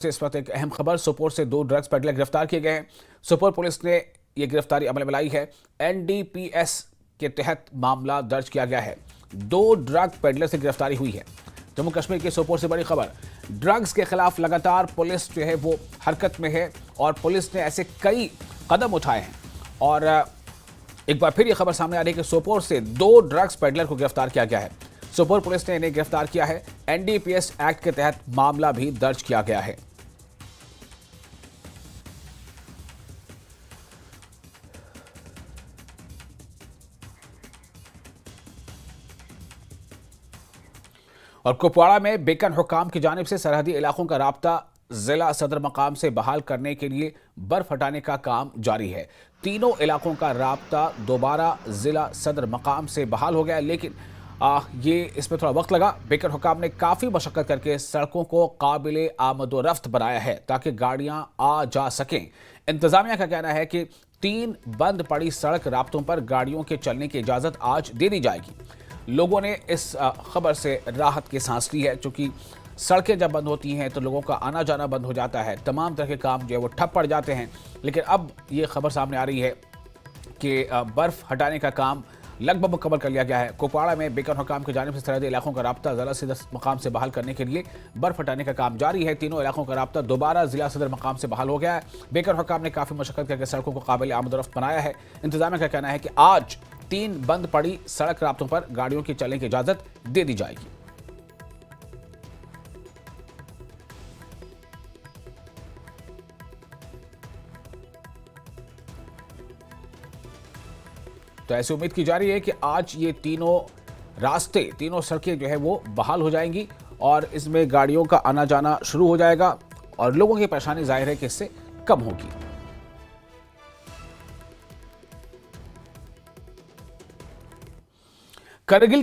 इस वक्त एक अहम खबर। सोपोर से 2 ड्रग्स पेडलर गिरफ्तार किए गए हैं। सोपोर पुलिस ने यह गिरफ्तारी अमल में लाई है। एनडीपीएस के तहत मामला दर्ज किया गया है। 2 ड्रग पेडलर से गिरफ्तारी हुई है। जम्मू कश्मीर के सोपोर से बड़ी खबर। ड्रग्स के खिलाफ लगातार पुलिस जो है वो हरकत में है और पुलिस ने ऐसे कई कदम उठाए हैं। और एक बार फिर यह खबर सामने आ रही है कि सोपोर से 2 ड्रग्स पेडलर को गिरफ्तार किया गया है। सोपोर पुलिस ने इन्हें गिरफ्तार किया है। एनडीपीएस एक्ट के तहत मामला भी दर्ज किया गया है। और कुपवाड़ा में बेकन हुकाम की जानिब से सरहदी इलाकों का राब्ता जिला सदर मकाम से बहाल करने के लिए बर्फ हटाने का काम जारी है। तीनों इलाकों का राब्ता दोबारा जिला सदर मकाम से बहाल हो गया, लेकिन ये इसमें थोड़ा वक्त लगा। बेकन हुकाम ने काफ़ी मशक्कत करके सड़कों को काबिले आमदोरफ्त बनाया है ताकि गाड़ियां आ जा सकें। इंतजामिया का कहना है कि 3 बंद पड़ी सड़क राब्तों पर गाड़ियों के चलने की इजाज़त आज दे दी जाएगी। लोगों ने इस खबर से राहत की सांस ली है, क्योंकि सड़कें जब बंद होती हैं तो लोगों का आना जाना बंद हो जाता है, तमाम तरह के काम जो है वो ठप पड़ जाते हैं। लेकिन अब ये खबर सामने आ रही है कि बर्फ़ हटाने का काम लगभग मुकम्मल कर लिया गया है। कुपवाड़ा में बेकन हुकाम की जानिब से सरहदी इलाकों का राब्ता जिला सदर मकाम से बहाल करने के लिए बर्फ हटाने का काम जारी है। तीनों इलाकों का राब्ता दोबारा जिला सदर मकाम से बहाल हो गया है। बेकन हुकाम ने काफ़ी मशक्कत करके सड़कों को काबिल आमदोरफ्त बनाया है। इंतजामिया का कहना है कि आज 3 बंद पड़ी सड़क राब्तों पर गाड़ियों की चलने की इजाजत दे दी जाएगी। तो ऐसी उम्मीद की जा रही है कि आज ये तीनों रास्ते, तीनों सड़कें जो है वो बहाल हो जाएंगी और इसमें गाड़ियों का आना जाना शुरू हो जाएगा और लोगों की परेशानी जाहिर है कि इससे कम होगी। करगिल